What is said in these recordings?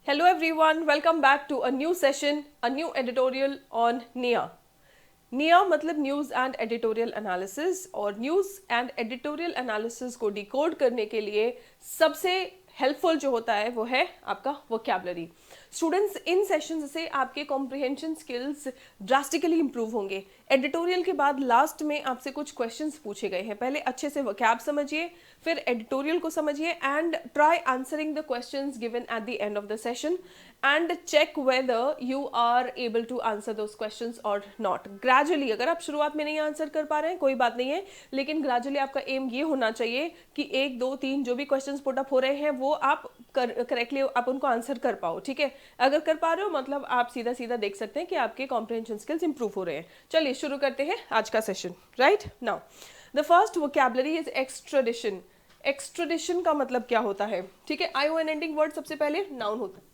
Hello everyone, welcome back to a new session, a new editorial on NIA. NIA मतलब news and editorial analysis, और news and editorial analysis को decode करने के लिए सबसे helpful जो होता है वो है आपका वोकैबुलरी. स्टूडेंट्स, इन सेशन से आपके कॉम्प्रिहेंशन स्किल्स ड्रास्टिकली इंप्रूव होंगे. एडिटोरियल के बाद लास्ट में आपसे कुछ क्वेश्चंस पूछे गए हैं. पहले अच्छे से वोकैब समझिए, फिर एडिटोरियल को समझिए and try answering the questions given at the end of the session and check whether you are able to answer those questions or not. gradually अगर आप शुरुआत में नहीं आंसर कर पा रहे हैं कोई बात नहीं है, लेकिन gradually आपका एम ये होना चाहिए कि 1 2 3 जो भी क्वेश्चंस पुट अप हो रहे हैं वो आप करेक्टली आप उनको आंसर कर पाओ. ठीक है, अगर कर पा रहे हो मतलब आप सीधा सीधा देख सकते हैं कि आपके कॉम्प्रिहेंशन स्किल्स इंप्रूव हो रहे हैं. चलिए शुरू करते हैं आज का session. Right now the first vocabulary is extradition. Extradition का मतलब क्या होता है? ठीक है, I O N ending word सबसे पहले नाउन होता है.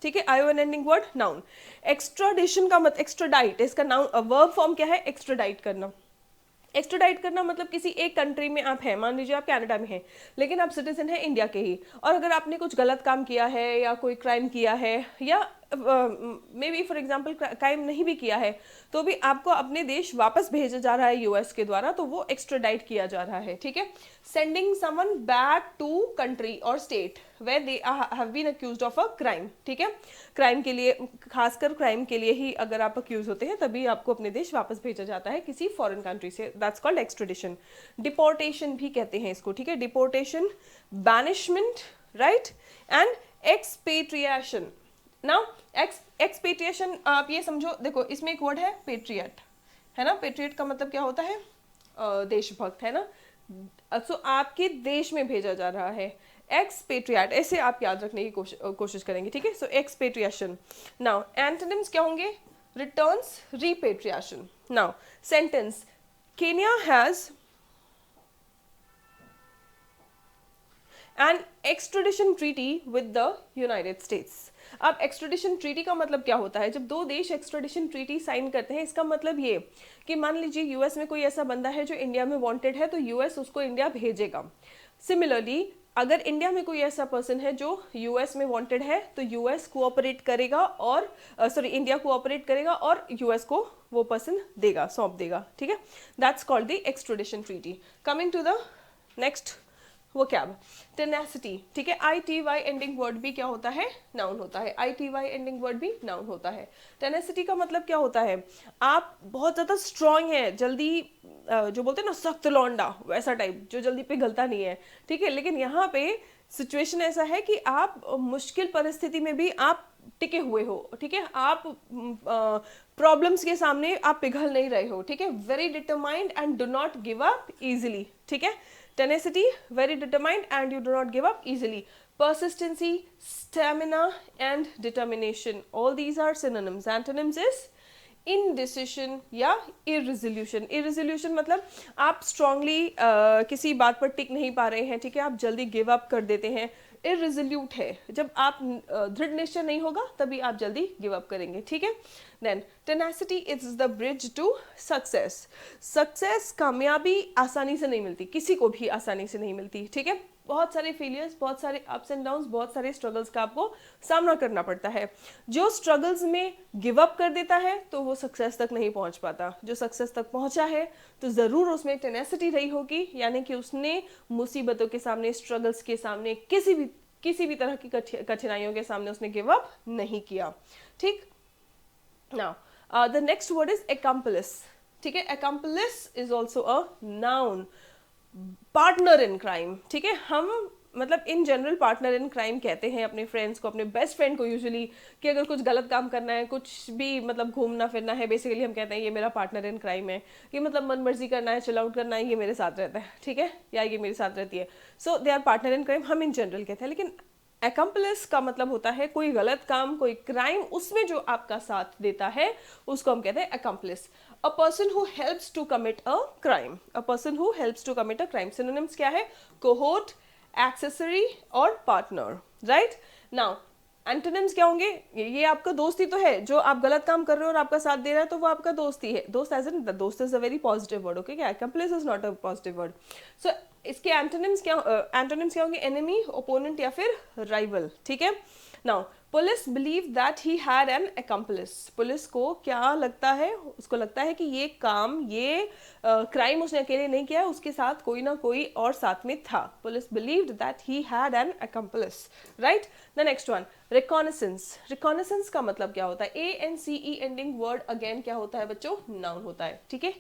ठीक है, I O N ending word noun. Extradition का मतलब एक्स्ट्राडाइट, इसका नाउन वर्ब फॉर्म क्या है? एक्स्ट्राडाइट करना. एक्स्ट्राडाइट करना मतलब किसी एक कंट्री में आप हैं, मान लीजिए आप कनाडा में हैं लेकिन आप सिटीजन हैं इंडिया के ही, और अगर आपने कुछ गलत काम किया है या कोई क्राइम किया है या may be for example crime नहीं भी किया है तो भी आपको अपने देश वापस भेजा जा रहा है यूएस के द्वारा, तो वो एक्स्ट्राडाइट किया जा रहा है. ठीक है, sending someone back to country और state where they have been accused of a crime. ठीक है, क्राइम के लिए, खासकर क्राइम के लिए ही अगर आप अक्यूज होते हैं तभी आपको अपने देश वापस भेजा जाता है किसी फॉरेन कंट्री से. That's called extradition. डिपोर्टेशन भी कहते हैं इसको. ठीक है, deportation, banishment, right, and expatriation. Now expatriation आप ये समझो, देखो इसमें एक वर्ड है पेट्रियट, है ना. पेट्रियट का मतलब क्या होता है? देशभक्त, है ना. सो आपके देश में भेजा जा रहा है. एक्सपेट्रिएट ऐसे आप याद रखने की कोशिश करेंगे. ठीक है, सो एक्सपेट्रिएशन. नाउ एंटोनिम्स क्या होंगे? Returns, repatriation. Now sentence, Kenya has an extradition treaty with the United States. अब एक्स्ट्रेडिशन ट्रीटी का मतलब क्या होता है? जब दो देश एक्स्ट्रेडिशन ट्रीटी साइन करते हैं इसका मतलब ये कि मान लीजिए यूएस में कोई ऐसा बंदा है जो इंडिया में वांटेड है तो यूएस उसको इंडिया भेजेगा. सिमिलरली अगर इंडिया में कोई ऐसा पर्सन है जो यूएस में वांटेड है तो यूएस कोऑपरेट करेगा और इंडिया कोऑपरेट करेगा और यूएस को वो पर्सन देगा, सौंप देगा. ठीक है, that's called the extradition treaty. Coming to the next vocab, tenacity. ठीक है, I T Y ending word भी क्या होता है? नाउन होता है. I T Y ending word भी नाउन होता है. टेनेसिटी का मतलब क्या होता है? आप बहुत ज़्यादा स्ट्रांग है, जल्दी जो बोलते हैं ना सख्त लौंडा, वैसा टाइप जो जल्दी पिघलता नहीं है. ठीक है, लेकिन यहाँ पे सिचुएशन ऐसा है कि आप मुश्किल परिस्थिति में भी आप टिके हुए हो. ठीक है, आप प्रॉब्लम्स के सामने आप पिघल नहीं रहे हो. ठीक है, very determined and do not give up easily. ठीक है, tenacity, very determined and you do not give up easily. Persistency, stamina and determination, all these are synonyms. Antonyms is indecision या irresolution. irresolution मतलब आप strongly किसी बात पर टिक नहीं पा रहे हैं. ठीक है, आप जल्दी गिव अप कर देते हैं. irresolute है जब आप दृढ़ निश्चय नहीं होगा तभी आप जल्दी गिव अप करेंगे. ठीक है, then tenacity is the bridge to success. Success, कामयाबी आसानी से नहीं मिलती, किसी को भी आसानी से नहीं मिलती. ठीक है, बहुत सारे फेलियर्स, बहुत सारे अप्स एंड डाउन्स, बहुत सारे स्ट्रगल्स का आपको सामना करना पड़ता है. जो स्ट्रगल्स में गिव अप कर देता है तो वो सक्सेस तक नहीं पहुंच पाता. जो सक्सेस तक पहुंचा है तो ज़रूर उसमें टेनेसिटी रही होगी, यानी कि उसने मुसीबतों के सामने, स्ट्रगल्स के सामने, किसी भी तरह की कठिनाइयों के सामने उसने गिव अप नहीं किया. ठीक, now the next word is accomplice. ठीक है, accomplice is also a noun. Partner in crime. ठीक है, हम मतलब in general partner in crime कहते हैं अपने फ्रेंड्स को, अपने बेस्ट फ्रेंड को यूजुअली, कि अगर कुछ गलत काम करना है, कुछ भी मतलब घूमना फिरना है, बेसिकली हम कहते हैं ये मेरा पार्टनर इन क्राइम है, कि मतलब मन मर्जी करना है, चिल आउट करना है, ये मेरे साथ रहता है. ठीक है, या ये मेरे साथ रहती है. So they are partner in crime, हम इन जनरल कहते हैं. लेकिन accomplice का मतलब होता है कोई गलत काम, कोई क्राइम, उसमें जो आपका साथ देता है उसको हम कहते हैं accomplice. A person who helps to commit a crime. A person who helps to commit a crime. Synonyms क्या है? Cohort, accessory और partner. Right? Now, antonyms क्या होंगे? ये आपका दोस्ती तो है, जो आप गलत काम कर रहे हो और आपका साथ दे रहा है तो वो आपका दोस्ती है. दोस्त एज इन दोस्त is a very positive word. Okay, क्या accomplice is not a positive word. So इसके एंटोनिम्स क्या होंगे? एनिमी, ओपोनेंट या फिर राइवल, ठीक है। Now police believe that he had an accomplice, police को क्या लगता है? उसको लगता है कि ये काम, ये क्राइम उसने अकेले नहीं किया, उसके साथ कोई ना कोई और साथ में था। Police believed that he had an accomplice, right. The next one, reconnaissance. Reconnaissance का मतलब क्या होता है? ANCE एंडिंग वर्ड अगेन क्या होता है बच्चों? नाउन होता है, ठीक है।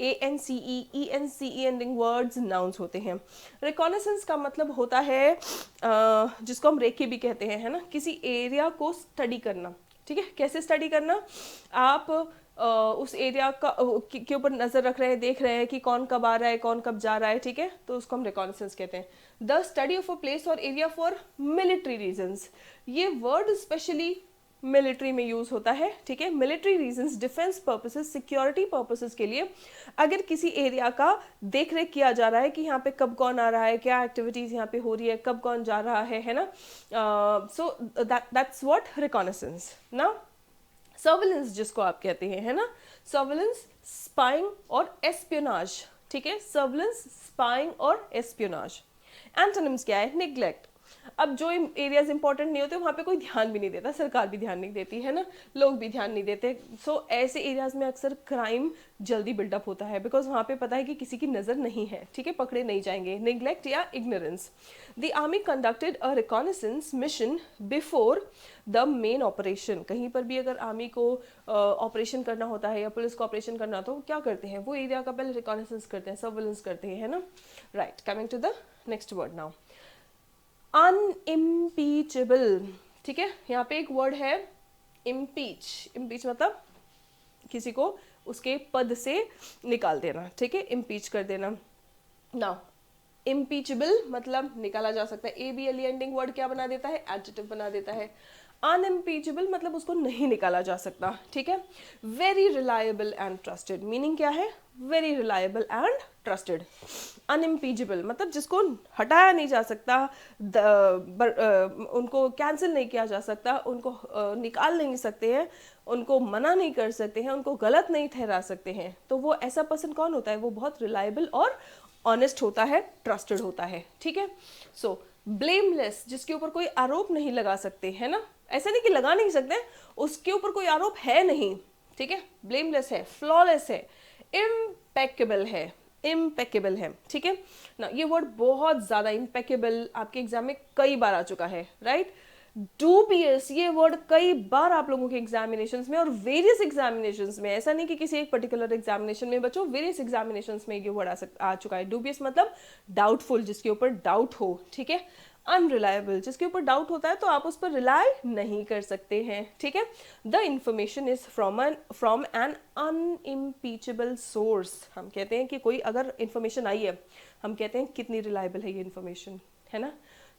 ANCE, ENCE ending words nouns होते हैं। रिकॉनेसेंस का मतलब होता है जिसको हम रेकी भी कहते हैं, है ना, किसी एरिया को स्टडी करना, ठीक है। कैसे स्टडी करना? आप उस एरिया का के ऊपर नजर रख रहे हैं, देख रहे हैं कि कौन कब आ रहा है, कौन कब जा रहा है, ठीक है, तो उसको हम रिकॉनेसेंस कहते हैं। The study of a place और एरिया फॉर मिलिट्री रीजंस, ये वर्ड स्पेशली मिलिट्री में यूज होता है, ठीक है। Military reasons, defence purposes, security purposes के लिए अगर किसी एरिया का देख रेख किया जा रहा है कि यहाँ पे कब कौन आ रहा है, क्या एक्टिविटीज यहाँ पे हो रही है, कब कौन जा रहा है ना, सो दैट्स व्हाट रिकॉनेसेंस। ना सर्विलेंस जिसको आप कहते हैं, है ना, सर्विलेंस, स्पाइंग और एस्पियोनाज, ठीक है। सर्विलेंस, स्पाइंग और एस्पियोनाज। एंटोनिम्स क्या है? निग्लेक्ट। अब जो एरियाज इंपॉर्टेंट नहीं होते वहाँ पे कोई ध्यान भी नहीं देता, सरकार भी ध्यान नहीं देती है ना, लोग भी ध्यान नहीं देते। सो ऐसे एरियाज में अक्सर क्राइम जल्दी बिल्डअप होता है, बिकॉज वहाँ पे पता है कि किसी की नज़र नहीं है, ठीक है, पकड़े नहीं जाएंगे। निग्लेक्ट या ignorance. The army conducted a reconnaissance mission before the main operation. कहीं पर भी अगर आर्मी को ऑपरेशन करना होता है या पुलिस को ऑपरेशन करना हो तो क्या करते हैं? वो एरिया का पहले रिकॉनेसेंस करते हैं, सर्विलेंस करते हैं, है ना, right. Coming to the next word now, unimpeachable, ठीक है। यहाँ पे एक वर्ड है इम्पीच। इम्पीच मतलब किसी को उसके पद से निकाल देना, ठीक है, इम्पीच कर देना। नाउ इम्पीचेबल मतलब निकाला जा सकता है, ABLE एंडिंग वर्ड क्या बना देता है? एडजेक्टिव बना देता है। अनइम्पीचेबल मतलब उसको नहीं निकाला जा सकता, ठीक है। Very reliable and trusted, meaning क्या है? Very reliable and trusted. Unimpeachable मतलब जिसको हटाया नहीं जा सकता, उनको कैंसिल नहीं किया जा सकता, उनको निकाल नहीं सकते हैं, उनको मना नहीं कर सकते हैं, उनको गलत नहीं ठहरा सकते हैं। तो वो ऐसा पर्सन कौन होता है? वो बहुत रिलायबल और ऑनेस्ट होता है, ट्रस्टेड होता है, ठीक है। सो ब्लेमलेस, जिसके ऊपर कोई आरोप नहीं लगा सकते, है ना, ऐसा नहीं कि लगा नहीं सकते, उसके ऊपर कोई आरोप है नहीं, ठीक है, ब्लेमलेस है, फ्लॉलेस है, इम्पेकेबल है, इम्पेकेबल है, ठीक है ना। ये वर्ड बहुत ज्यादा, इम्पेकेबल, आपके एग्जाम में कई बार आ चुका है, राइट। डूबियस, ये वर्ड कई बार आप लोगों के एग्जामिनेशंस में और वेरियस एग्जामिनेशंस में, ऐसा नहीं कि किसी एक पर्टिकुलर एग्जामिनेशन में बच्चों, वेरियस एग्जामिनेशंस में ये वर्ड आ चुका है। डूबियस मतलब डाउटफुल, जिसके ऊपर डाउट हो, ठीक है। अनरिलायबल, जिसके ऊपर डाउट होता है तो आप उस पर रिलाई नहीं कर सकते हैं, ठीक है। The information is from an unimpeachable source, हम कहते हैं कि कोई अगर इंफॉर्मेशन आई है, हम कहते हैं कितनी रिलायबल है ये इंफॉर्मेशन, है ना,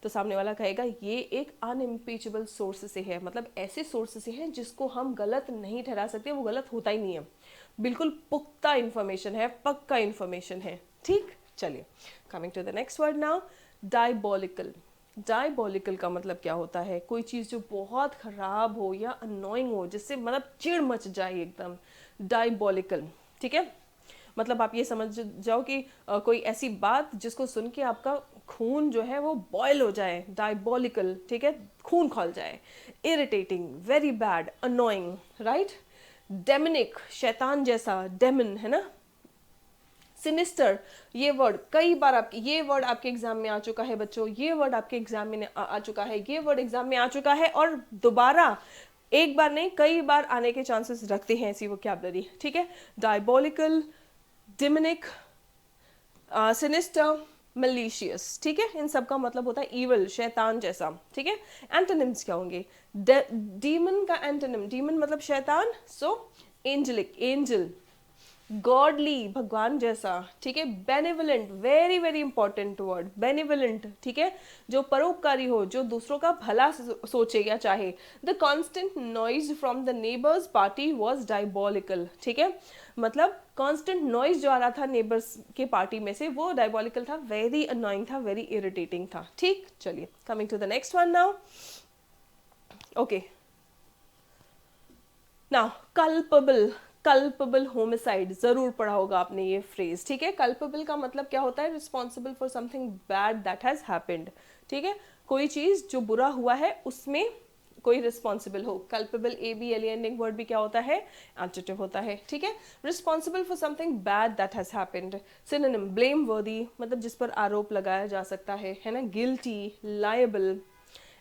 तो सामने वाला कहेगा ये एक अनइम्पीचेबल सोर्स से है, मतलब ऐसे सोर्स से है जिसको हम गलत नहीं ठहरा सकते, वो गलत होता ही नहीं है, बिल्कुल पुख्ता इंफॉर्मेशन है, पक्का इंफॉर्मेशन है, ठीक। चलिए, coming to the next word now, diabolical. Diabolical का मतलब क्या होता है? कोई चीज़ जो बहुत खराब हो या अनोइंग हो, जिससे मतलब चिढ़ मच जाए एकदम, डायबॉलिकल, ठीक है। मतलब आप ये समझ जाओ कि कोई ऐसी बात जिसको सुन के आपका खून जो है वो बॉयल हो जाए, डायबॉलिकल, ठीक है, खून खौल जाए। Irritating, very bad, annoying, right. Demonic, शैतान जैसा, डेमन, है ना। सिनिस्टर, ये वर्ड कई बार ये वर्ड आपके एग्जाम में आ चुका है बच्चों, ये वर्ड आपके एग्जाम में आ चुका है, ये वर्ड एग्जाम में आ चुका है और दोबारा एक बार नहीं कई बार आने के चांसेस रखते हैं ऐसी वोकैबुलरी, ठीक है। डायबॉलिकल, डिमनिक, सिनिस्टर, मलिशियस, ठीक है, इन सब का मतलब होता है ईवल, शैतान जैसा, ठीक है। एंटोनिम्स क्या होंगे? डीमन का एंटोनिम, डीमन मतलब शैतान, सो एंजेलिक, एंजल। गॉडली, भगवान जैसा, ठीक है। Benevolent, very very important word, benevolent, ठीक है, जो परोपकारी हो, जो दूसरों का भला सोचे या चाहे। The constant noise from the neighbours party was diabolical, ठीक है, मतलब कॉन्स्टेंट नॉइज जो आ रहा था नेबर्स के पार्टी में से वो डायबॉलिकल था, वेरी अनोइंग था, वेरी इरिटेटिंग था, ठीक। चलिए, coming to the next one now, okay. Now culpable, culpable homicide, जरूर पढ़ा होगा आपने ये फ्रेज, ठीक है। कल्पेबल का मतलब क्या होता है, responsible for something bad that has happened, ठीक है, कोई चीज जो बुरा हुआ है उसमें कोई रिस्पॉन्सिबल हो। Culpable A B L ending word भी क्या होता है, एडजेक्टिव होता है, ठीक है। Responsible for something bad that has happened, synonym blameworthy, मतलब जिस पर आरोप लगाया जा सकता है ना, गिल्टी, लायबल।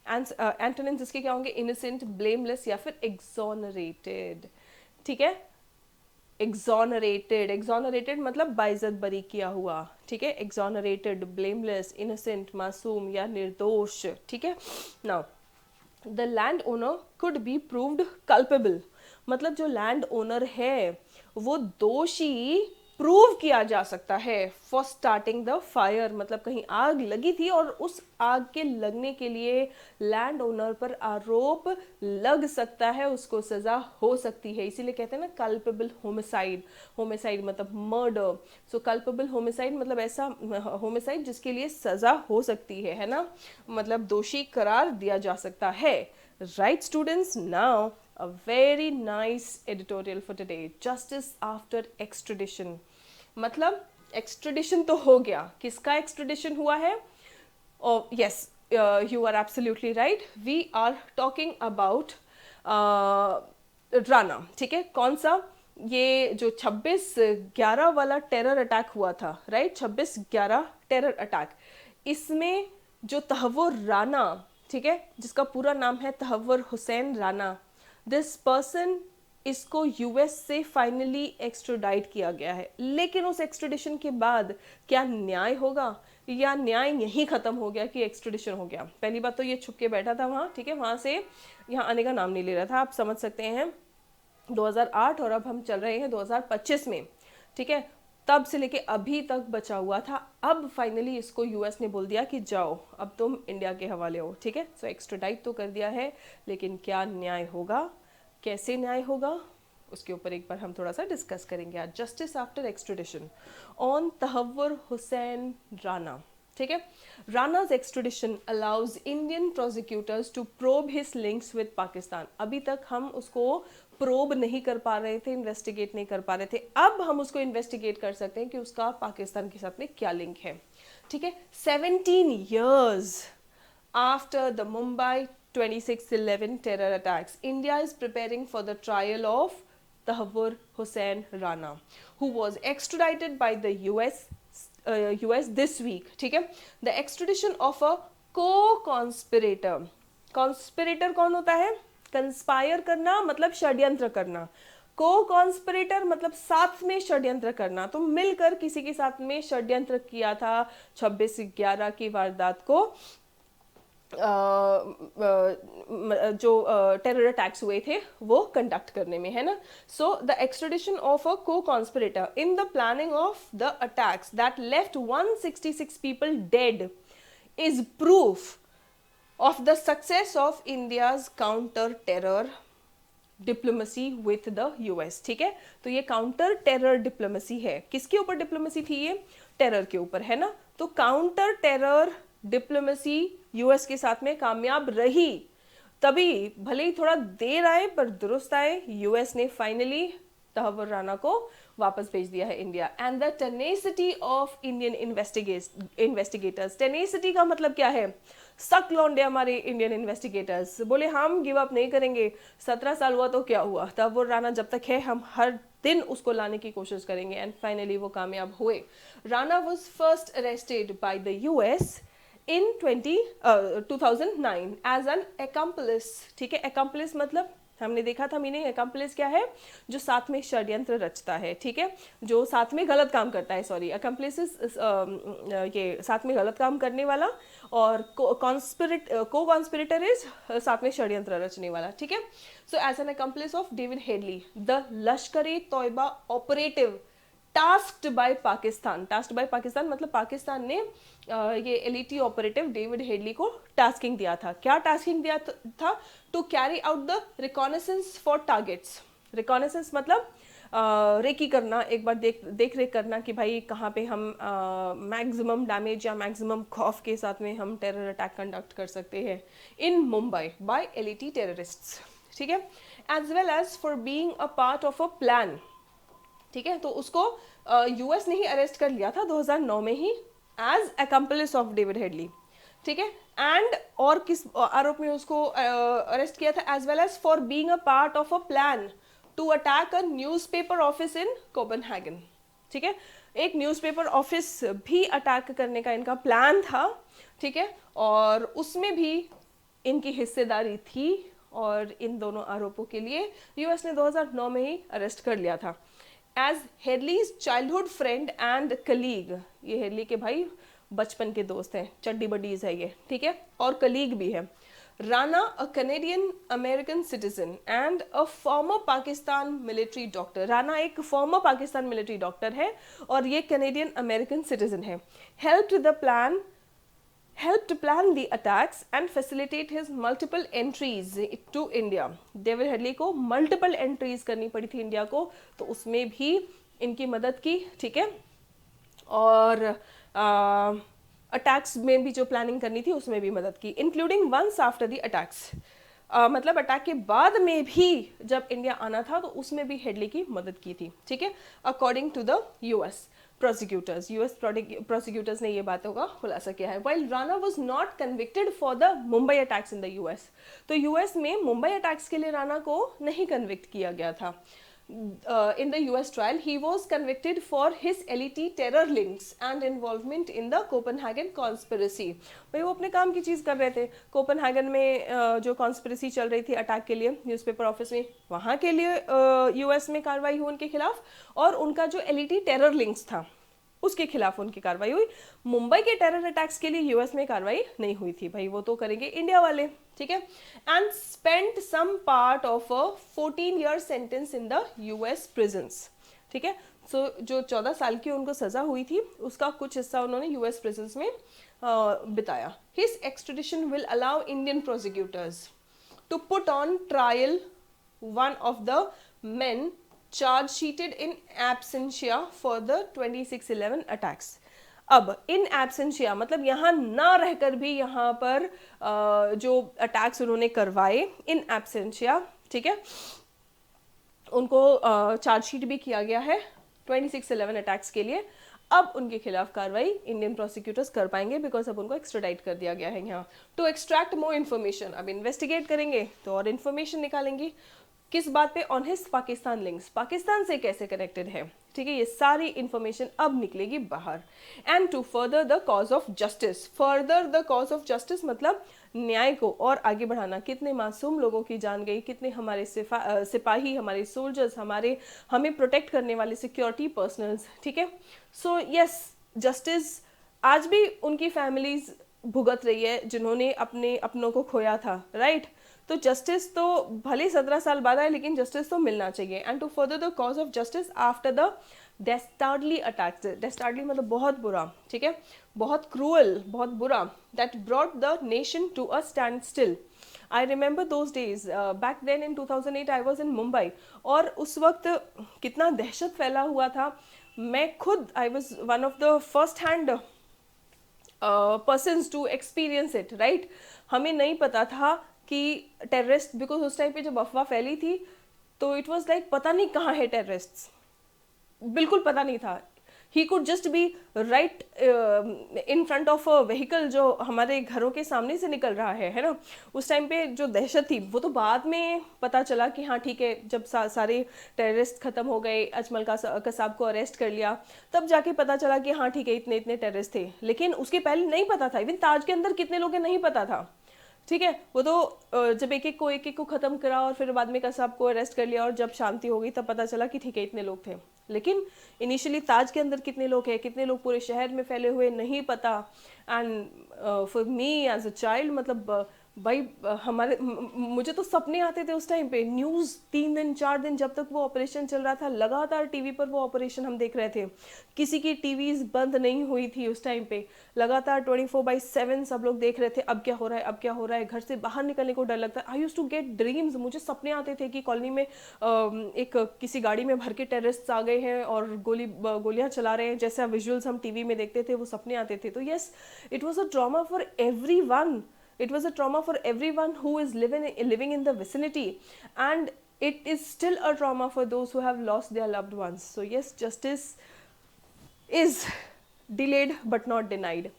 एंटोनिम्स इसके क्या होंगे, इनोसेंट, ब्लेमलेस या फिर एक्सोनरेटेड, ठीक है। एक्सोनरेटेड, एक्सोनरेटेड मतलब बाइज्जत बरी किया हुआ, ठीक है। एक्सोनरेटेड, ब्लेमलेस, इनोसेंट मासूम या निर्दोष, ठीक है। Now the land owner could be proved culpable, मतलब जो लैंड ओनर है वो दोषी प्रूव किया जा सकता है। फॉर स्टार्टिंग द फायर, मतलब कहीं आग लगी थी और उस आग के लगने के लिए लैंड ओनर पर आरोप लग सकता है, उसको सजा हो सकती है, इसीलिए कहते हैं ना कल्पेबल होमिसाइड। होमिसाइड मतलब मर्डर, सो कल्पेबल होमिसाइड मतलब ऐसा होमिसाइड जिसके लिए सजा हो सकती है ना, मतलब दोषी करार दिया जा सकता है। Right students, now a very nice editorial for today, justice after extradition, मतलब extradition तो हो गया, किसका extradition हुआ है? oh yes, you are absolutely right, we are talking about Rana, ठीक है। कौन सा, ये जो 26/11 वाला टेरर अटैक हुआ था, राइट, 26/11 टेरर अटैक, इसमें जो तहव्वुर राणा, ठीक है, जिसका पूरा नाम है तहव्वुर हुसैन राणा, दिस पर्सन, इसको यूएस से फाइनली एक्सट्राडाइट किया गया है। लेकिन उस एक्सट्राडिशन के बाद क्या न्याय होगा या न्याय यहीं खत्म हो गया कि एक्सट्राडिशन हो गया? पहली बात तो ये छुप के बैठा था वहाँ, ठीक है, वहाँ से यहाँ आने का नाम नहीं ले रहा था, आप समझ सकते हैं। 2008 और अब हम चल रहे हैं 2025 में, ठीक है, तब से लेके अभी तक बचा हुआ था। अब फाइनली इसको यूएस ने बोल दिया कि जाओ अब तुम इंडिया के हवाले हो, ठीक है। सो एक्स्ट्राडाइट तो कर दिया है, लेकिन क्या न्याय होगा, कैसे न्याय होगा, उसके ऊपर एक बार हम थोड़ा सा डिस्कस करेंगे आज। Justice after extradition on Tahawwur Hussain Rana, ठीक है। राणा's extradition allows Indian prosecutors to probe his links with Pakistan. अभी तक हम उसको प्रोब नहीं कर पा रहे थे, इन्वेस्टिगेट नहीं कर पा रहे थे, अब हम उसको इन्वेस्टिगेट कर सकते हैं कि उसका पाकिस्तान के साथ में क्या लिंक है, ठीक है। 17 years after the Mumbai 26/11 terror attacks, India is preparing for the trial of Tahawwur Hussain Rana, who was extradited by the US this week, ठीक है। The extradition of a co-conspirator, conspirator कौन होता है? Conspire करना मतलब षड्यंत्र करना, को कॉन्स्पिरेटर मतलब साथ में षड्यंत्र करना, तो मिलकर किसी के साथ में षड्यंत्र किया था 26/11 की वारदात को, जो टेरर अटैक्स हुए थे वो कंडक्ट करने में, है ना। So the extradition of a co conspirator in the planning of the attacks that left 166 people dead is proof of the success of India's counter terror diplomacy with the US, ठीक है। तो ये counter terror diplomacy है, किसके ऊपर diplomacy थी ये? Terror के ऊपर, है ना। तो काउंटर टेरर डिप्लोमेसी यूएस के साथ में कामयाब रही, तभी भले ही थोड़ा देर आए पर दुरुस्त आए, यूएस ने फाइनली तहव्वुर राणा को वापस भेज दिया है India. And the tenacity of Indian investigators, tenacity का मतलब क्या है? सक लौंडे हमारे इंडियन इन्वेस्टिगेटर्स, बोले हम गिव अप नहीं करेंगे। 17 साल हुआ तो क्या हुआ, तहव्वुर राणा जब तक है हम हर दिन उसको लाने की कोशिश करेंगे। एंड फाइनली वो कामयाब हुए। Rana was first arrested by the US इन 2009 एज एन accomplice, ठीक है। accomplice मतलब हमने देखा था मीनिंग, accomplice क्या है? जो साथ में षड्यंत्र रचता है, ठीक है, जो साथ में गलत काम करता है, सॉरी, accomplice ये साथ में गलत काम करने वाला, और को कॉन्स्पिरेटर इज साथ में षड्यंत्र रचने वाला, ठीक है। So as an accomplice of David Headley, the Lashkar e Taiba operative tasked by Pakistan, tasked by Pakistan मतलब पाकिस्तान ने ये एलिटी ऑपरेटिव डेविड हेडली को टास्किंग दिया था। क्या टास्किंग दिया था? To carry out the reconnaissance for targets. Reconnaissance मतलब रेकी करना, एक बार देख रेख करना कि भाई कहाँ पे हम मैक्सिमम डैमेज या मैक्सिमम खौफ के साथ में हम टेरर अटैक कंडक्ट कर सकते हैं in Mumbai by LeT terrorists, ठीक है। As well as for being a part of a plan ठीक है, तो उसको यूएस ने ही अरेस्ट कर लिया था 2009 में ही as accomplice of David Headley. ठीक है, एंड और किस आरोप में उसको अरेस्ट किया था, as well as for being a part of a plan to attack a newspaper office in Copenhagen. ठीक है, एक न्यूज़पेपर ऑफिस भी अटैक करने का इनका प्लान था। ठीक है, और उसमें भी इनकी हिस्सेदारी थी, और इन दोनों आरोपों के लिए यूएस ने 2009 में ही अरेस्ट कर लिया था। As Headley's childhood friend and colleague, ये हेडली के भाई बचपन के दोस्त हैं, चड्डी बडीज है ये। ठीक है, और कलीग भी है। Rana a Canadian American citizen and a former Pakistan military doctor, Rana एक फॉर्मर पाकिस्तान मिलिट्री डॉक्टर है और ये कैनेडियन अमेरिकन सिटीजन है। helped plan the attacks and facilitate his multiple entries to India. David Headley को मल्टीपल एंट्रीज करनी पड़ी थी इंडिया को, तो उसमें भी इनकी मदद की। ठीक है, और अटैक्स में भी जो प्लानिंग करनी थी उसमें भी मदद की, including once after the attacks. मतलब अटैक के बाद में भी जब इंडिया आना था तो उसमें भी हेडली की मदद की थी। ठीक है, according to the US prosecutors, US prosecutors ने ये बातों का खुलासा किया है। While Rana was not convicted for the Mumbai attacks in the US, तो यूएस में मुंबई अटैक्स के लिए राणा को नहीं कन्विक्ट किया गया था। In the US trial, he was convicted for his LET terror links and involvement in the Copenhagen conspiracy. भाई वो अपने काम की चीज़ कर रहे थे, कोपेनहेगन में जो कॉन्स्पिरेसी चल रही थी अटैक के लिए न्यूज़पेपर ऑफिस में, वहाँ के लिए यूएस में कार्रवाई हुई उनके खिलाफ, और उनका जो LET टेरर लिंक्स था उसके खिलाफ उनकी कार्रवाई हुई। मुंबई के टेरर अटैक्स के लिए यूएस में कार्रवाई नहीं हुई थी, भाई वो तो करेंगे इंडिया वाले। ठीक है, and spent some part of a 14-year sentence in the US prisons. ठीक है, सो जो 14 साल की उनको सजा हुई थी उसका कुछ हिस्सा उन्होंने यूएस प्रिजन्स में बिताया। His extradition will allow Indian prosecutors to put on trial one of the men charge sheeted in absentia for the 26/11 attacks। अब इन एब्सेंशिया मतलब यहाँ ना रहकर भी यहाँ पर जो अटैक्स उन्होंने करवाए इन एब्सेंशिया, ठीक है, उनको चार्जशीट भी किया गया है 26/11 अटैक्स के लिए। अब उनके खिलाफ कार्रवाई इंडियन प्रोसिक्यूटर्स कर पाएंगे बिकॉज अब उनको एक्स्ट्राडाइट कर दिया गया है यहाँ। टू एक्सट्रैक्ट मोर इन्फॉर्मेशन, अब इन्वेस्टिगेट करेंगे तो और इन्फॉर्मेशन निकालेंगी। किस बात पे? On his Pakistan links, Pakistan से कैसे कनेक्टेड है। ठीक है, ये सारी इंफॉर्मेशन अब निकलेगी बाहर। And to further the cause of justice, further the cause of justice मतलब न्याय को और आगे बढ़ाना। कितने मासूम लोगों की जान गई, कितने हमारे सिपाही, हमारे सोल्जर्स, हमें प्रोटेक्ट करने वाले सिक्योरिटी पर्सनल्स। ठीक है, सो यस, जस्टिस आज भी उनकी फैमिलीज भुगत रही है जिन्होंने अपने अपनों को खोया था, राइट। तो जस्टिस तो भले 17 साल बाद आए लेकिन जस्टिस तो मिलना चाहिए। And to further the cause of justice after the dastardly attacks, dastardly मतलब बहुत बुरा, ठीक है, बहुत क्रूअल, बहुत बुरा, that brought the nation to a standstill. I remember those days, back then in 2008 I was in Mumbai, और उस वक्त कितना दहशत फैला हुआ था। मैं खुद I was one of the first hand persons to experience it, right. हमें नहीं पता था कि टेररिस्ट, बिकॉज उस टाइम पे जब अफवाह फैली थी तो इट वाज लाइक पता नहीं कहाँ है टेररिस्ट, बिल्कुल पता नहीं था। He could just be right in front of a vehicle जो हमारे घरों के सामने से निकल रहा है ना। उस टाइम पे जो दहशत थी वो तो बाद में पता चला कि हाँ ठीक है, जब सारे टेररिस्ट खत्म हो गए, अजमल कसाब को अरेस्ट कर लिया, तब जाके पता चला कि हाँ ठीक है इतने इतने टेररिस्ट थे। लेकिन उसके पहले नहीं पता था, इवन ताज के अंदर कितने लोग हैं नहीं पता था। ठीक है, वो तो जब एक एक को ख़त्म करा और फिर बाद में कसाब को अरेस्ट कर लिया और जब शांति हो गई तब पता चला कि ठीक है इतने लोग थे। लेकिन इनिशियली ताज के अंदर कितने लोग हैं, कितने लोग पूरे शहर में फैले हुए, नहीं पता। And for me as a child मतलब भाई मुझे तो सपने आते थे उस टाइम पे। न्यूज़ 3 दिन 4 दिन जब तक वो ऑपरेशन चल रहा था लगातार टीवी पर वो ऑपरेशन हम देख रहे थे। किसी की टीवीज बंद नहीं हुई थी उस टाइम पे, लगातार 24/7 सब लोग देख रहे थे अब क्या हो रहा है, अब क्या हो रहा है। घर से बाहर निकलने को डर लगता है। आई यूज टू गेट ड्रीम्स, मुझे सपने आते थे कि कॉलोनी में एक किसी गाड़ी में भर के टेररिस्ट आ गए हैं और गोलियां चला रहे हैं, जैसे विजुअल्स हम टीवी में देखते थे वो सपने आते थे। तो yes, it was a trauma for everyone. It was a trauma for everyone who is living in the vicinity. And it is still a trauma for those who have lost their loved ones. So yes, justice is delayed but not denied.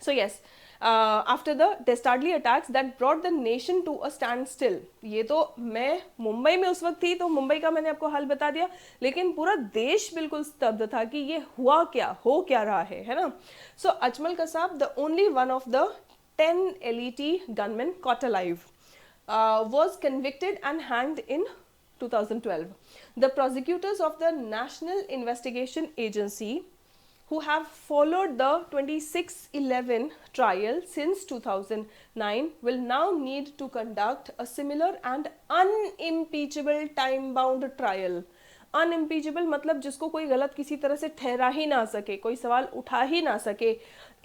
So yes, after the Dastardly attacks that brought the nation to a standstill. ये तो मैं मुंबई में उस वक्त थी तो मुंबई का मैंने आपको हाल बता दिया, लेकिन पूरा देश बिल्कुल स्तब्ध था कि ये हुआ क्या, हो क्या रहा है ना. So Ajmal Kasab, the only one of the 10 LET gunmen caught alive, was convicted and hanged in 2012. The prosecutors of the National Investigation Agency, who have followed the 2611 trial since 2009, will now need to conduct a similar and unimpeachable time-bound trial. Unimpeachable मतलब जिसको कोई गलत किसी तरह से ठहरा ही ना सके, कोई सवाल उठा ही ना सके,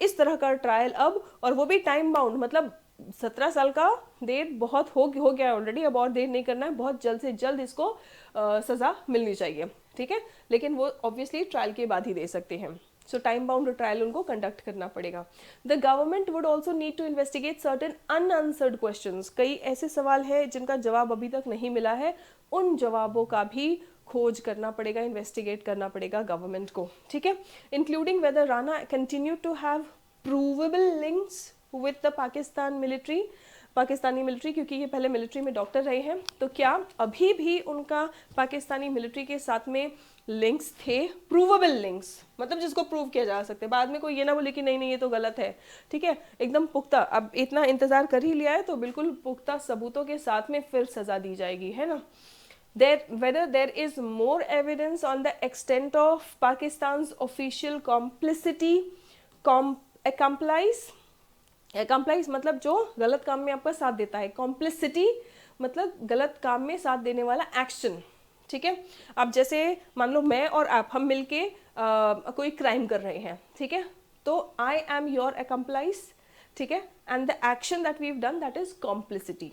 इस तरह का ट्रायल अब, और वो भी टाइम बाउंड. मतलब 17 साल का देर बहुत हो गया है ऑलरेडी, अब और देर नहीं करना है, बहुत जल्द से जल्द इसको सज़ा मिलनी चाहिए. ठीक है, लेकिन वो ऑब्वियसली ट्रायल के बाद ही दे सकते हैं. सो टाइम बाउंड ट्रायल उनको कंडक्ट करना पड़ेगा. The government would also need to investigate certain unanswered questions. कई ऐसे सवाल हैं जिनका जवाब अभी तक नहीं मिला है, उन जवाबों का भी खोज करना पड़ेगा, इन्वेस्टिगेट करना पड़ेगा गवर्नमेंट को. ठीक है, including whether Rana continue to have provable links with the Pakistani military, क्योंकि ये पहले मिलिट्री में डॉक्टर रहे हैं, तो क्या अभी भी उनका पाकिस्तानी मिलिट्री के साथ में लिंक्स थे. प्रूवेबल लिंक्स मतलब जिसको प्रूव किया जा सकते, बाद में कोई ये ना बोले कि नहीं ये तो गलत है. ठीक है, एकदम पुख्ता, अब इतना इंतजार कर ही लिया है तो बिल्कुल पुख्ता सबूतों के साथ में फिर सजा दी जाएगी, है ना. Whether there is more evidence on the extent of Pakistan's official complicity, accomplice मतलब जो गलत काम में आपका साथ देता है, complicity मतलब गलत काम में साथ देने वाला एक्शन. ठीक है, अब जैसे मान लो मैं और आप, हम मिलके कोई क्राइम कर रहे हैं. ठीक है, तो आई एम योर accomplice. ठीक है, and the action that we have done that is complicity.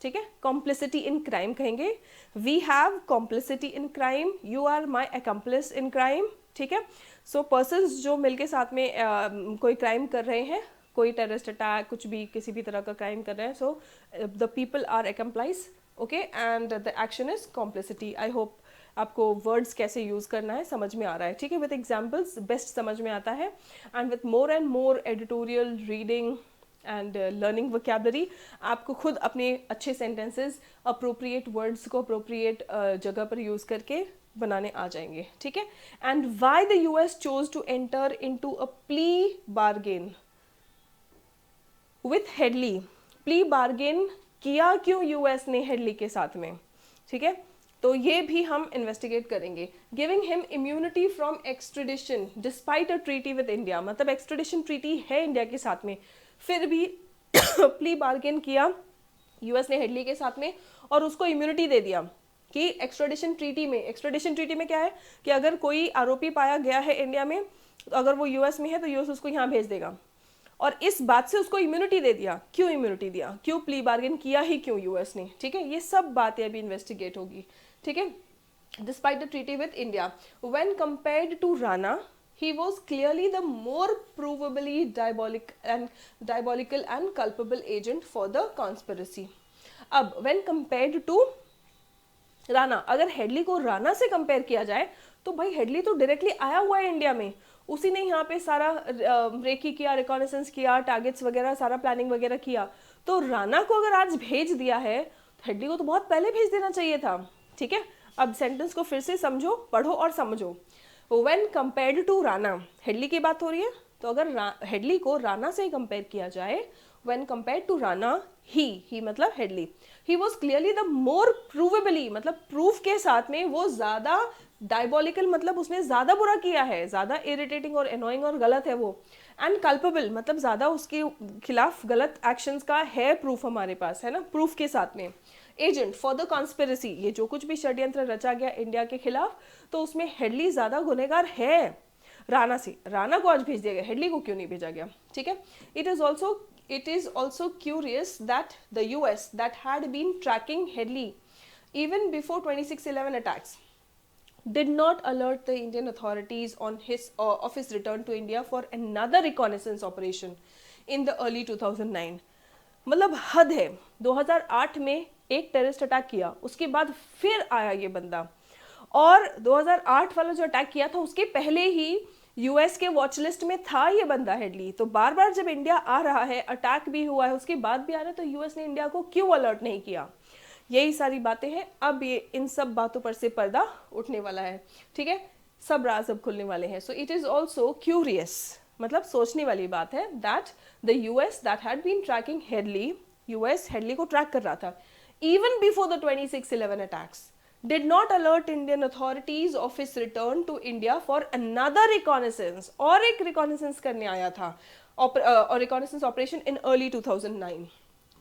ठीक है, कॉम्प्लिसिटी इन क्राइम कहेंगे. We have complicity in crime, you are my accomplice in crime. ठीक है, सो पर्सन्स जो मिलके साथ में कोई क्राइम कर रहे हैं, कोई टेररिस्ट अटैक, कुछ भी किसी भी तरह का क्राइम कर रहे हैं, so the people are accomplice. Okay, and the action is complicity. I hope आपको वर्ड्स कैसे यूज़ करना है समझ में आ रहा है. ठीक है, विद एग्जाम्पल्स बेस्ट समझ में आता है. And with more and more editorial reading and learning vocabulary, आपको खुद अपने अच्छे सेंटेंसेस अप्रोप्रिएट वर्ड्स को अप्रोप्रिएट जगह पर यूज़ करके बनाने आ जाएंगे. ठीक है, and why the US chose to enter into a plea bargain with Headley. Plea bargain किया क्यों US ने हेडली के साथ में. ठीक है, तो ये भी हम इन्वेस्टिगेट करेंगे. Giving him immunity from extradition despite a treaty with India, मतलब एक्सट्रेडिशन ट्रीटी है इंडिया के साथ में, फिर भी प्ली बार्गेन किया US ने हेडली के साथ में और उसको इम्यूनिटी दे दिया कि एक्सट्रेडिशन ट्रीटी में क्या है कि अगर कोई आरोपी पाया गया है इंडिया में, तो अगर वो US में है तो US उसको यहाँ भेज देगा, और इस बात से उसको इम्यूनिटी दे दिया. क्यों इम्यूनिटी दिया, क्यों प्ली बार्गेन किया ही क्यों US ने. ठीक है, ये सब बातें अभी इन्वेस्टिगेट होगी. ठीक है, despite the treaty with India, when compared to Rana, he was clearly the more provably diabolical and culpable agent for the conspiracy. अब when compared to राणा, अगर हेडली को राणा से कंपेयर किया जाए तो भाई हेडली तो डायरेक्टली आया हुआ है इंडिया में, उसी ने यहाँ पे सारा रेकी किया, रिकॉनेसेंस किया, टारगेट्स वगैरह सारा प्लानिंग वगैरह किया. तो राणा को अगर आज भेज दिया है तो हेडली को तो बहुत पहले भेज देना चाहिए था. ठीक है, अब सेंटेंस को फिर से समझो, पढ़ो और समझो. When compared to Rana, Headley की बात हो रही है, तो अगर हेडली को राणा से कंपेयर किया जाए, when compared to राणा, ही मतलब Headley, he was clearly the more provably, मतलब प्रूफ के साथ में वो ज्यादा डायबोलिकल, मतलब उसने ज्यादा बुरा किया है, ज्यादा इरिटेटिंग और एनोइंग और गलत है वो. एंड कल्पेबल मतलब ज्यादा उसके खिलाफ गलत एक्शंस का है प्रूफ हमारे पास, है ना, प्रूफ के साथ में. एजेंट फॉर द कॉन्स्पिरेसी, ये जो कुछ भी षड्यंत्र रचा गया इंडिया के खिलाफ, तो उसमें हेडली ज्यादा गुनहगार है राणा से. राणा को आज भेज दिया गया, हेडली को क्यों नहीं भेजा गया. ठीक है, it is also curious that the US that had been tracking Headley even before 2611 attacks did not alert the Indian authorities on his return to India for another reconnaissance operation in the early 2009. मतलब हद है. 2008 में एक terrorist attack किया, उसके बाद फिर आया ये बंदा, और 2008 वाला जो अटैक किया था उसके पहले ही यूएस के वॉच लिस्ट में था ये बंदा हेडली। तो बार बार जब इंडिया आ रहा है, अटैक भी हुआ है, उसके बाद भी आ रहा है, तो यूएस ने इंडिया को क्यों अलर्ट नहीं किया? यही सारी बातें हैं। अब ये इन सब बातों पर से पर्दा उठने वाला है, ठीक है, सब राज अब खुलने वाले हैं। So it is also curious, मतलब सोचने वाली बात है, that the US that had been tracking Headley, US Headley को ट्रैक कर रहा था even before the 26/11 attacks, did not alert Indian authorities of his return to India for another reconnaissance, और एक reconnaissance करने आया था, और reconnaissance operation in early 2009.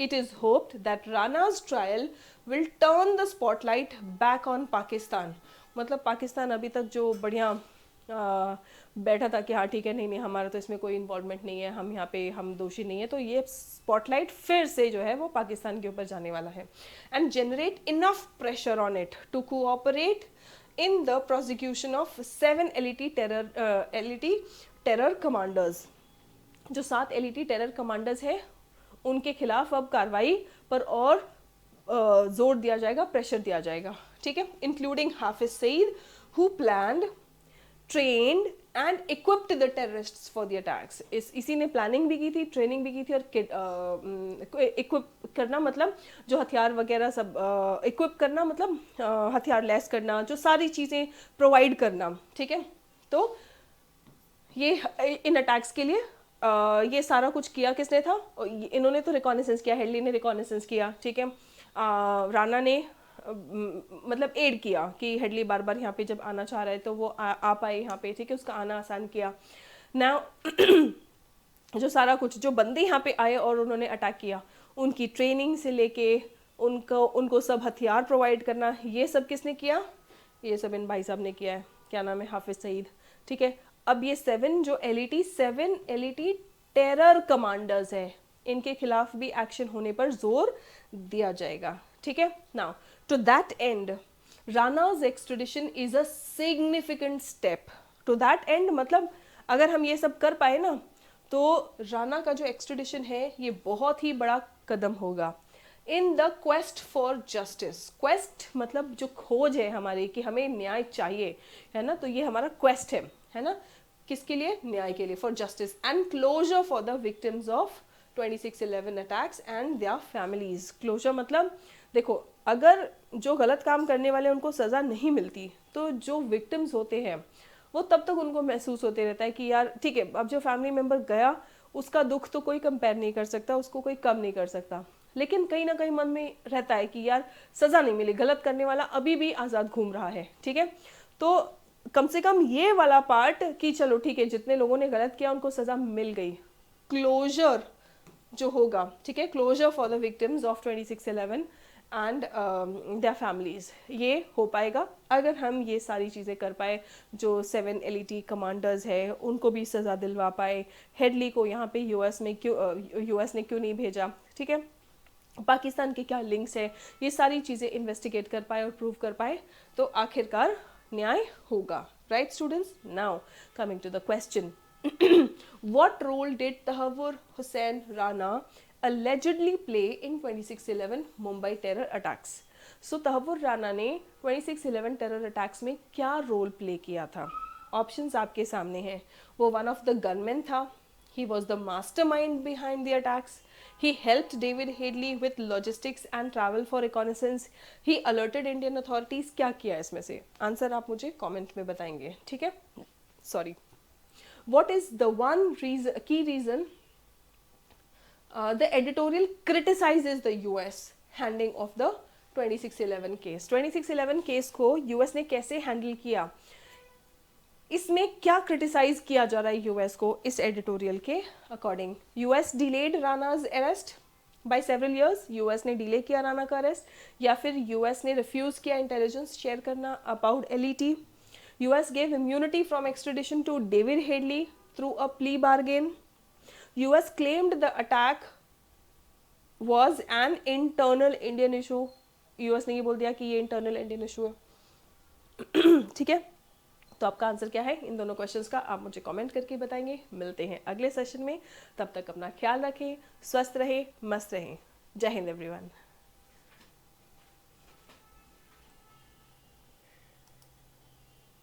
It is hoped that Rana's trial will turn the spotlight back on Pakistan. मतलब पाकिस्तान अभी तक जो बढ़िया बैठा था कि हाँ ठीक है, नहीं नहीं हमारा तो इसमें कोई इन्वॉल्वमेंट नहीं है, हम यहाँ पे हम दोषी नहीं है, तो ये स्पॉटलाइट फिर से जो है वो पाकिस्तान के ऊपर जाने वाला है, and generate enough pressure on it to cooperate in the prosecution of 7 LeT terror commanders. जो 7 एलईटी टेरर कमांडर्स है उनके खिलाफ अब कार्रवाई पर और जोर दिया जाएगा, प्रेशर दिया जाएगा, ठीक है, including Hafiz Saeed who planned, trained and equipped the terrorists for the attacks. इसी ने प्लानिंग भी की थी, ट्रेनिंग भी की थी, और इक्विप करना मतलब जो हथियार वगैरह सब, इक्विप करना मतलब हथियार लैस करना, जो सारी चीज़ें प्रोवाइड करना, ठीक है। तो ये इन अटैक्स के लिए ये सारा कुछ किया किसने था? इन्होंने तो रिकॉनेसेंस किया, हेडली ने रिकॉनेसेंस किया, ठीक है, राणा ने मतलब एड किया कि हेडली बार बार यहाँ पे जब आना चाह रहा है तो वो आ पाए यहाँ पे, ठीक है, उसका आना आसान किया ना। जो सारा कुछ जो बंदे यहाँ पे आए और उन्होंने अटैक किया, उनकी ट्रेनिंग से लेके उनको सब हथियार प्रोवाइड करना, ये सब किसने किया? ये सब इन भाई साहब ने किया है, क्या नाम है, हाफिज सईद, ठीक है। अब ये 7 एलईटी टेरर कमांडर्स है, इनके खिलाफ भी एक्शन होने पर जोर दिया जाएगा, ठीक है। Now to that end Rana's extradition is a significant step. To that end मतलब अगर हम ये सब कर पाए ना, तो राणा का जो एक्सट्रेडिशन है ये बहुत ही बड़ा कदम होगा in the quest for justice. Quest मतलब जो खोज है हमारी कि हमें न्याय चाहिए, है ना, तो ये हमारा क्वेस्ट है ना, किसके लिए? न्याय के लिए, for justice and closure for the victims of 26/11 attacks and their families. Closure मतलब देखो, अगर जो गलत काम करने वाले उनको सज़ा नहीं मिलती, तो जो विक्टिम्स होते हैं वो तब तक उनको महसूस होते रहता है कि यार ठीक है, अब जो फैमिली मेम्बर गया उसका दुख तो कोई कंपेयर नहीं कर सकता, उसको कोई कम नहीं कर सकता, लेकिन कहीं ना कहीं मन में रहता है कि यार सज़ा नहीं मिली, गलत करने वाला अभी भी आज़ाद घूम रहा है, ठीक है। तो कम से कम ये वाला पार्ट कि चलो ठीक है, जितने लोगों ने गलत किया उनको सज़ा मिल गई, क्लोजर जो होगा, ठीक है, closure for the victims of 26/11 and their families, ये हो पाएगा अगर हम ये सारी चीज़ें कर पाए। जो 7 एलईटी कमांडर्स है उनको भी सज़ा दिलवा पाए, हेडली को यहाँ पे यूएस ने क्यों नहीं भेजा, ठीक है, पाकिस्तान के क्या लिंक्स है, ये सारी चीज़ें इन्वेस्टिगेट कर पाए और प्रूव कर पाए, तो आखिरकार न्याय होगा, right students. Now coming to the question, what role did Tahawwur Hussain Rana allegedly play in 26/11 Mumbai terror attacks? So Tahawwur Rana ने 26/11 टेरर अटैक्स में क्या रोल प्ले किया था? ऑप्शंस आपके सामने हैं। वो वन ऑफ द गनमैन था, he was the mastermind behind the attacks, he helped David Headley with logistics and travel for reconnaissance, he alerted Indian authorities। क्या किया इसमें से? आंसर आप मुझे कमेंट में बताएंगे, ठीक है। Sorry, what is the one key reason the editorial criticizes the US handling of the 26/11 case? 26/11 case को यूएस ने कैसे हैंडल किया, इसमें क्या क्रिटिसाइज किया जा रहा है यूएस को इस एडिटोरियल के according? US delayed Rana's arrest by several years, US ने डिले किया राना का अरेस्ट, या फिर यूएस ने रिफ्यूज किया इंटेलिजेंस शेयर करना about LeT, US gave immunity from extradition to David Headley through a plea bargain, US claimed the attack was an internal Indian issue, US ने ये बोल दिया कि ये इंटरनल इंडियन इशू है, ठीक है। तो आपका आंसर क्या है इन दोनों क्वेश्चंस का, आप मुझे कमेंट करके बताएंगे। मिलते हैं अगले सेशन में, तब तक अपना ख्याल रखें, स्वस्थ रहें, मस्त रहें। जय हिंद एवरीवन।